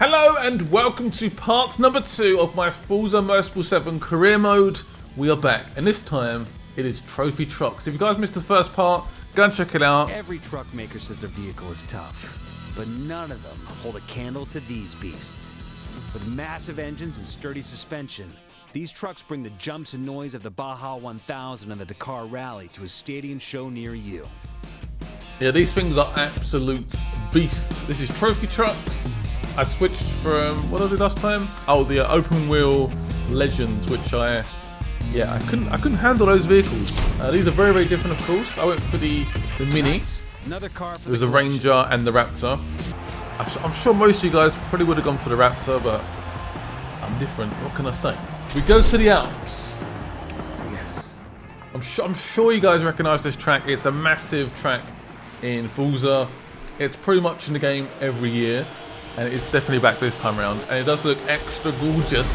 Hello and welcome to part number 2 of my Forza Motorsport 7 career mode. We are back, and this time it is trophy trucks. If you guys missed the first part, go and check it out. Every truck maker says their vehicle is tough, but none of them hold a candle to these beasts. With massive engines and sturdy suspension, these trucks bring the jumps and noise of the Baja 1000 and the Dakar Rally to a stadium show near you. Yeah, these things are absolute beasts. This is trophy trucks. I switched from, what was it last time? Oh, the open wheel Legends, which I couldn't handle those vehicles. These are very, very different, of course. I went for the Mini. Nice. Another car for There was a Ranger and the Raptor. I'm sure most of you guys probably would have gone for the Raptor, but I'm different. What can I say? We go to the Alps. Yes. I'm sure you guys recognise this track. It's a massive track in Forza. It's pretty much in the game every year, and it's definitely back this time around. And it does look extra gorgeous.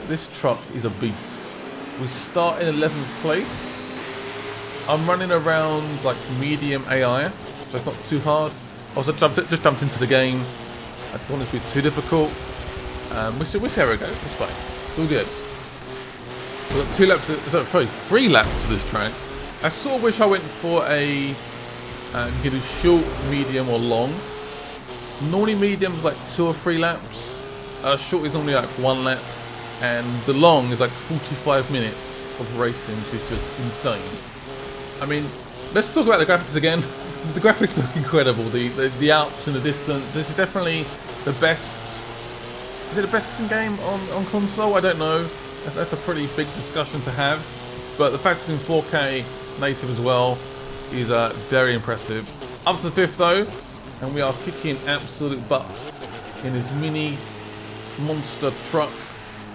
This truck is a beast. We start in 11th place. I'm running around like medium AI, so it's not too hard. Also just jumped into the game. I don't want it to be too difficult. We'll see how it goes. It's fine. It's all good. We've got 3 laps of this track. I sort of wish I went for a either short, medium, or long. Normally medium's like 2 or 3 laps. Short is normally like 1 lap, and the long is like 45 minutes of racing, which is just insane. I mean, let's talk about the graphics again. The graphics look incredible. The Alps in the distance. This is definitely the best. Is it the best looking game on console? I don't know. That's a pretty big discussion to have. But the fact it's in 4K native as well is very impressive. Up to 5th though, and we are kicking absolute butt in this mini monster truck,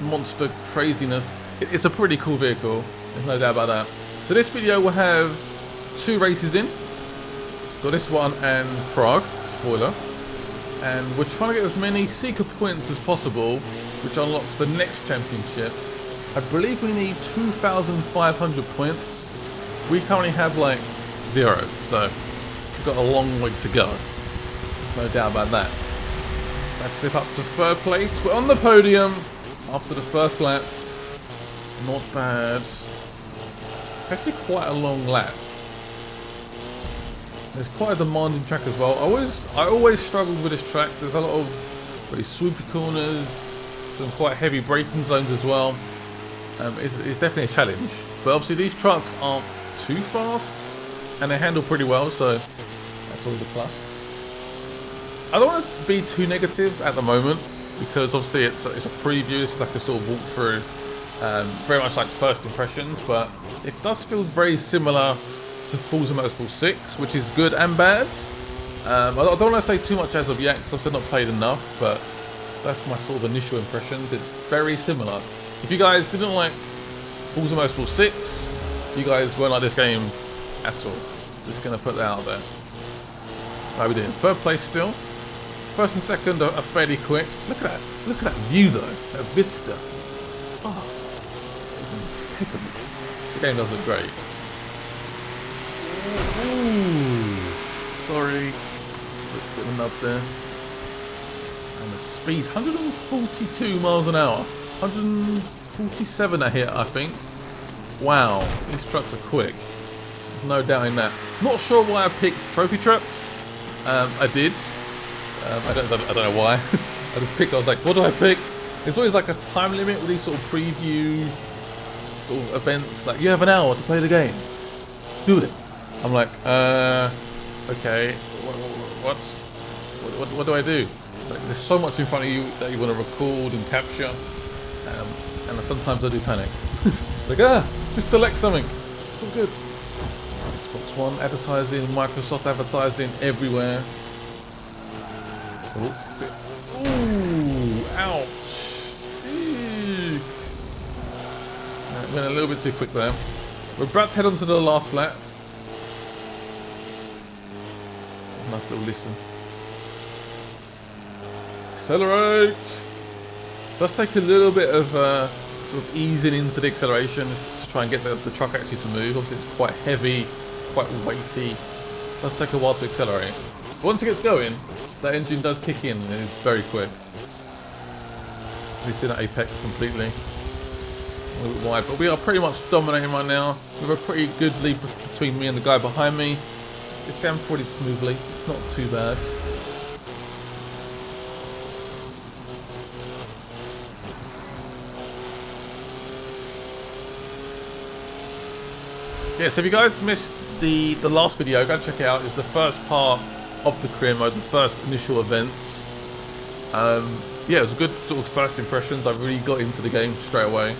monster craziness. It's a pretty cool vehicle. There's no doubt about that. So this video will have 2 races in. Got this one and Prague, spoiler. And we're trying to get as many Seeker points as possible, which unlocks the next championship. I believe we need 2,500 points. We currently have like 0, so we've got a long way to go. No doubt about that. Let's slip up to 3rd place. We're on the podium after the first lap. Not bad. Actually quite a long lap. It's quite a demanding track as well. I always struggled with this track. There's a lot of very swoopy corners, some quite heavy braking zones as well. It's definitely a challenge. But obviously these trucks aren't too fast, and they handle pretty well, so that's always a plus. I don't want to be too negative at the moment, because obviously it's a preview. It's like a sort of walkthrough, very much like first impressions, but it does feel very similar to Forza Motorsport 6, which is good and bad. I don't want to say too much as of yet, because I've not played enough, but that's my sort of initial impressions. It's very similar. If you guys didn't like Forza Motorsport 6, you guys won't like this game at all. Just going to put that out there. How are we doing? 3rd place still. 1st and 2nd are fairly quick. Look at that. Look at that view though. That vista. Oh, it's impeccable. The game does look great. Ooh, sorry. A bit of a nub there. And the speed, 142 miles an hour. 147 I hit, I think. Wow, these trucks are quick. There's no doubt in that. Not sure why I picked trophy trucks. I did. I don't know why. I just picked. I was like, what do I pick? There's always like a time limit with these sort of preview sort of events. Like, you have an hour to play the game. Do it. I'm like, okay. What do I do? It's like, there's so much in front of you that you want to record and capture. And sometimes I do panic. Like, just select something. It's all good. Xbox One advertising, Microsoft advertising everywhere. Ooh, ouch. Eek. Went a little bit too quick there. We're about to head on to the last lap. Nice little listen. Accelerate! Does take a little bit of sort of easing into the acceleration to try and get the truck actually to move. Obviously it's quite heavy, quite weighty. Does take a while to accelerate. But once it gets going, That engine does kick in and it's very quick. We see that apex completely. A little bit wide, but we are pretty much dominating right now. We have a pretty good lead between me and the guy behind me. It's going pretty smoothly. It's not too bad. Yeah, so if you guys missed the last video, go check it out. It's the first part of the career mode, the first initial events. Yeah, it was a good sort of first impressions. I really got into the game straight away.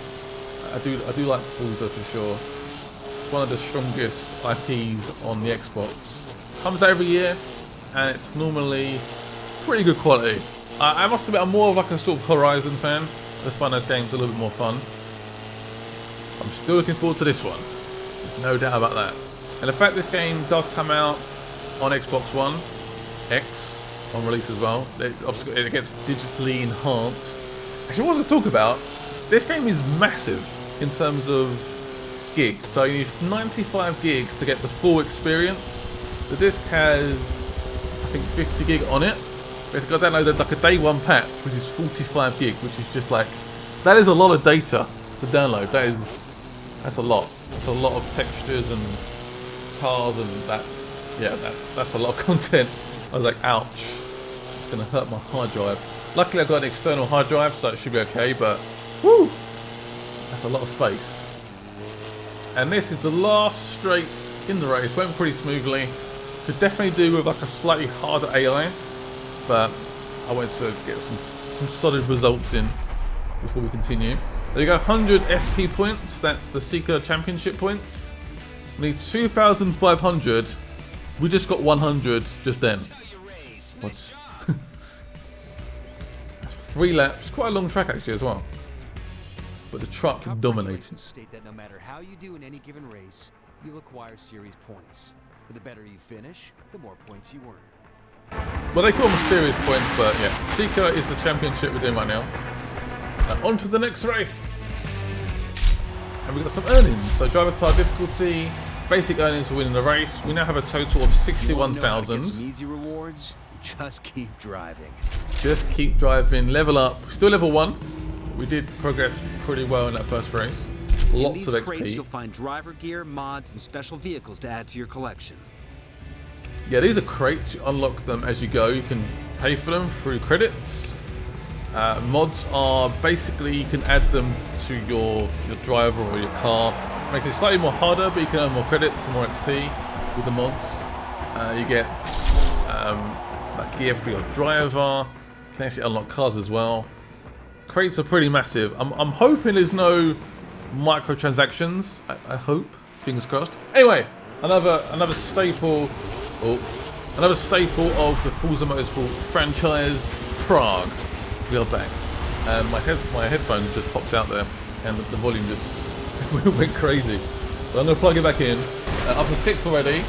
I do like Forza for sure. It's one of the strongest IPs on the Xbox. Comes out every year, and it's normally pretty good quality. I must admit, I'm more of like a sort of Horizon fan. I just find those games a little bit more fun. I'm still looking forward to this one. There's no doubt about that. And the fact this game does come out on Xbox One X on release as well, it gets digitally enhanced. Actually, what I was going to talk about, this game is massive in terms of gigs. So you need 95 gig to get the full experience. The disc has, I think, 50 gig on it. But I downloaded like a day one patch, which is 45 gig, which is just like, that is a lot of data to download. That's a lot. That's a lot of textures and cars and that. Yeah, that's a lot of content. I was like, ouch. It's gonna hurt my hard drive. Luckily, I've got an external hard drive, so it should be okay. But whoo, that's a lot of space. And this is the last straight in the race. Went pretty smoothly. Could definitely do with like a slightly harder AI, but I wanted to get some solid results in before we continue. There you go, 100 SP points. That's the Seeker Championship points. We need 2,500. We just got 100 just then. What? That's 3 laps. Quite a long track actually as well. But the truck dominated. State that no matter how you do in any given race, you'll acquire series points. But the better you finish, the more points you earn. Well, they call them series points, but yeah, Seeker is the championship we're doing right now. On to the next race. And we've got some earnings. So driver type difficulty, basic earnings for winning the race. We now have a total of 61,000. Some easy rewards. Just keep driving. Just keep driving. Level up. Still level 1. We did progress pretty well in that first race. Lots of XP. Crates, you'll find driver gear, mods, and special vehicles to add to your collection. Yeah, these are crates. You unlock them as you go. You can pay for them through credits. Mods are basically, you can add them to your driver or your car. Makes it slightly more harder, but you can earn more credits and more XP with the mods. You get like gear for your driver. You can actually unlock cars as well. Crates are pretty massive. I'm hoping there's no microtransactions. I hope. Fingers crossed. Anyway, another staple. Another staple of the Forza Motorsport franchise, Prague. We are back. My headphones just popped out there, and the volume just went crazy. So I'm going to plug it back in. Up to 6th already.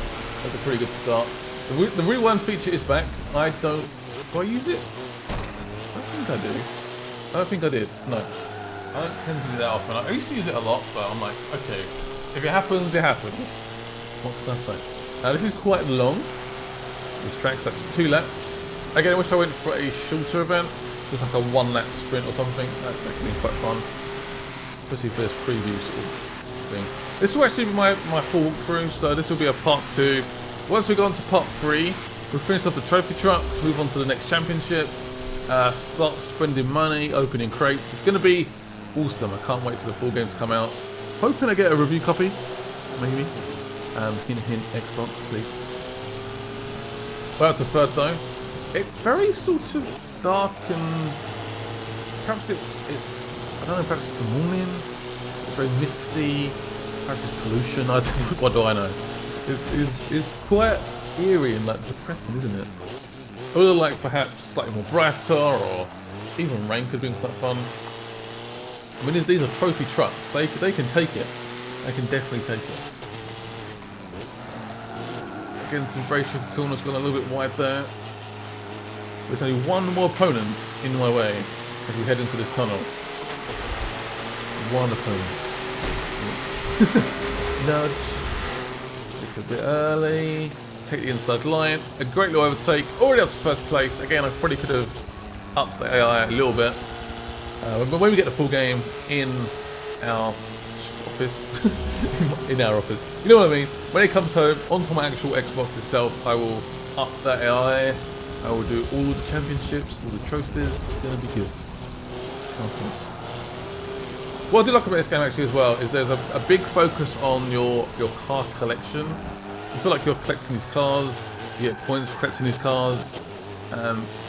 That's a pretty good start. The rewind feature is back. Do I use it? I think I do. I don't think I did. No. I don't tend to do that often. I used to use it a lot, but I'm like, okay, if it happens, it happens. What can I say? Now this is quite long. This track's like 2 laps. Again, I wish I went for a shorter event. Just like a 1-lap sprint or something. That could be quite fun. Especially for this preview sort of thing. This will actually be my full walkthrough, so this will be a part 2. Once we go on to part 3, we'll finish off the trophy trucks, move on to the next championship, start spending money, opening crates. It's going to be awesome. I can't wait for the full game to come out. Hoping I get a review copy, maybe. Hint, hint, Xbox, please. Well, to 3rd though. It's very sort of dark and perhaps it's I don't know, perhaps it's the morning. It's very misty. Perhaps it's pollution. I don't, what do I know? It's quite eerie and like depressing, isn't it? Or like perhaps slightly more brighter, or even rain could have been quite fun. I mean, these are trophy trucks. They can take it. They can definitely take it. Again, some very tricky corners, gone a little bit wide there. There's only one more opponent in my way as we head into this tunnel. One opponent. Nudge. Take a bit early. take the inside line. A great little overtake. Already up to first place. Again, I probably could have upped the AI a little bit. But when we get the full game in our office, in our office, you know what I mean? When it comes home, onto my actual Xbox itself, I will up that AI. I will do all the championships, all the trophies. It's going to be good. What I do like about this game actually as well is there's a big focus on your car collection. You feel like you're collecting these cars, you get points for collecting these cars.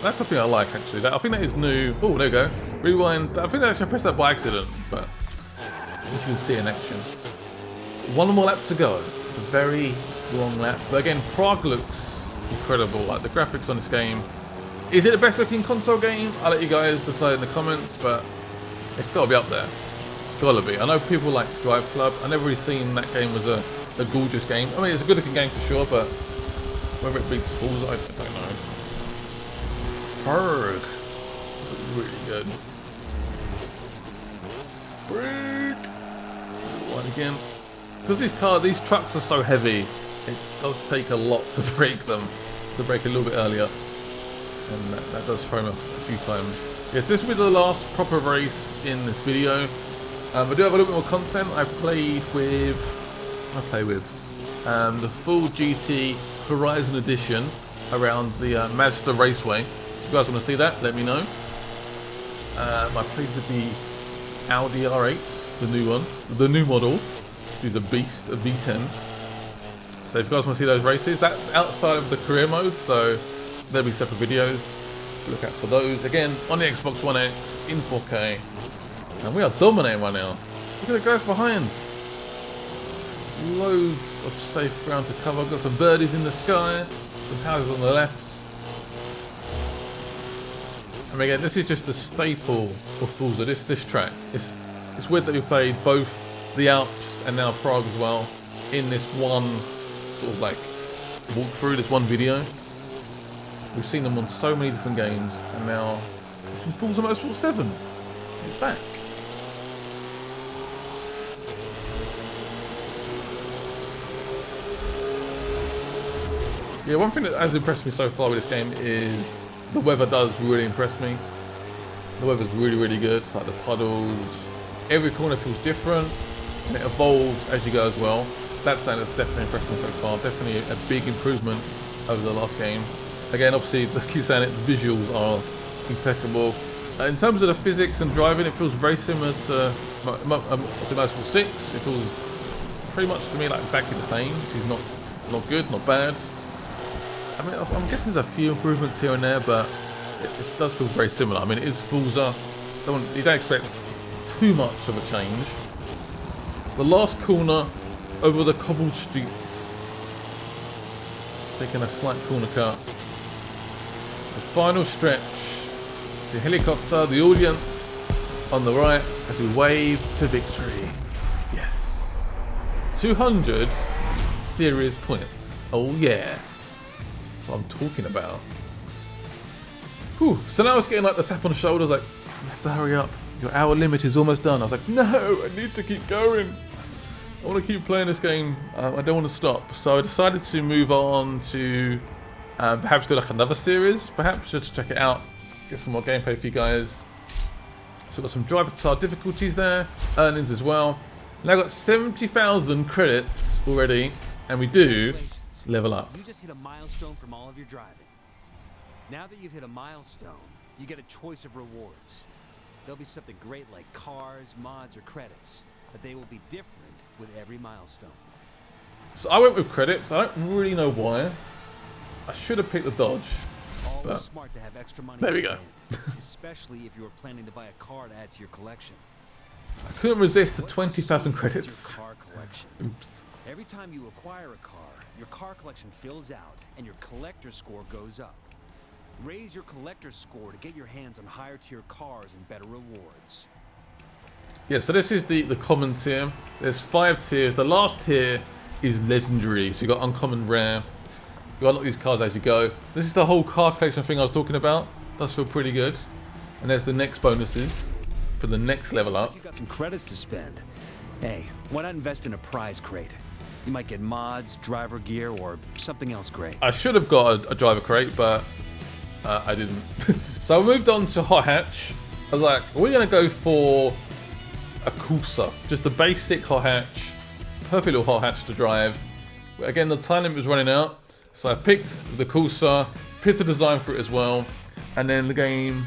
That's something I like actually. I think that is new. Oh, there you go. Rewind. I think I actually pressed that by accident, but as you can see in action. One more lap to go. It's a very long lap. But again, Prague looks incredible. Like the graphics on this game. Is it the best looking console game? I'll let you guys decide in the comments, but it's got to be up there. It's got to be. I know people like Drive Club. I've never really seen that game as a gorgeous game. I mean, it's a good looking game for sure, but whether it beats Forza, I don't know. Prague. This is really good. Brake. One again. Because these trucks are so heavy, it does take a lot to brake them. To brake a little bit earlier. And that does throw them a few times. Yes, this will be the last proper race in this video. I do have a little bit more content. I play with the full GT Horizon Edition around the Mazda Raceway. If you guys want to see that, let me know. I played with the Audi R8, the new one, the new model. She's a beast, a V10. So if you guys want to see those races, that's outside of the career mode, so there'll be separate videos. Look out for those. Again, on the Xbox One X in 4K. And we are dominating right now. Look at the guys behind. Loads of safe ground to cover. Got some birdies in the sky. Some houses on the left. And again, this is just a staple of Forza, this track. It's weird that we played both the Alps and now Prague as well in this one sort of like walkthrough, this one video. We've seen them on so many different games, and now it's in Forza Motorsport 7. It's back. Yeah, one thing that has impressed me so far with this game is the weather does really impress me. The weather's really, really good. It's like the puddles. Every corner feels different, and it evolves as you go as well. That's something that's definitely impressed me so far. Definitely a big improvement over the last game. Again, obviously, I keep saying it, the visuals are impeccable. In terms of the physics and driving, it feels very similar to Motorsport 6. It feels pretty much to me like exactly the same, which is not good, not bad. I mean, I'm guessing there's a few improvements here and there, but it does feel very similar. I mean, it is Forza. You don't expect too much of a change. The last corner over the cobbled streets. Taking a slight corner cut. The final stretch. The helicopter, the audience on the right as we wave to victory. Yes. 200 series points. Oh yeah. That's what I'm talking about. Whew. So now I was getting like the tap on the shoulders like, you have to hurry up. Your hour limit is almost done. I was like, no, I need to keep going. I want to keep playing this game. I don't want to stop. So I decided to move on to perhaps do like another series, perhaps just to check it out, get some more gameplay for you guys. So we've got some driver style difficulties there, earnings as well. Now I've got 70,000 credits already, and we do level up. You just hit a milestone from all of your driving. Now that you've hit a milestone, you get a choice of rewards. There'll be something great like cars, mods, or credits, but they will be different with every milestone. So I went with credits. I don't really know why. I should have picked the Dodge. Always smart to have extra money. There we go. Especially if you were planning to buy a car to add to your collection. I couldn't resist the 20,000 credits. Your car collection. Oops. Every time you acquire a car, your car collection fills out and your collector score goes up. Raise your collector score to get your hands on higher tier cars and better rewards. Yeah, so this is the common tier. There's 5 tiers. The last tier is legendary. So you got uncommon, rare. You unlock these cars as you go. This is the whole car collection thing I was talking about. Does feel pretty good. And there's the next bonuses for the next level up. You got some credits to spend. Hey, why not invest in a prize crate? You might get mods, driver gear, or something else great. I should have got a driver crate, but I didn't. So I moved on to hot hatch. I was like, we're going to go for a Corsa. Just a basic hot hatch. Perfect little hot hatch to drive. But again, the time limit was running out. So I picked the Corsa, picked the design for it as well. And then the game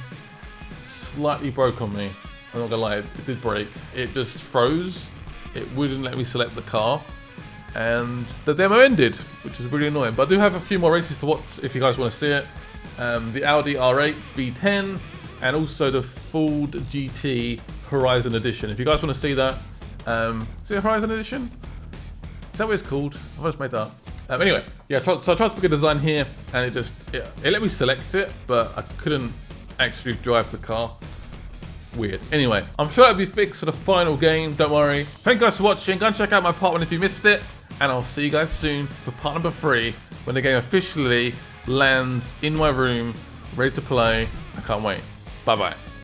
slightly broke on me. I'm not going to lie, it did break. It just froze. It wouldn't let me select the car. And the demo ended, which is really annoying. But I do have a few more races to watch if you guys want to see it. The Audi R8 V10 and also the Ford GT Horizon Edition. If you guys want to see that, is it Horizon Edition? Is that what it's called? I've just made that up. Anyway, yeah, so I tried to pick a design here and it let me select it, but I couldn't actually drive the car. Weird. Anyway, I'm sure it'll be fixed for the final game, don't worry. Thank you guys for watching. Go and check out my part 1 if you missed it. And I'll see you guys soon for part number 3 when the game officially lands in my room, ready to play. I can't wait. Bye bye.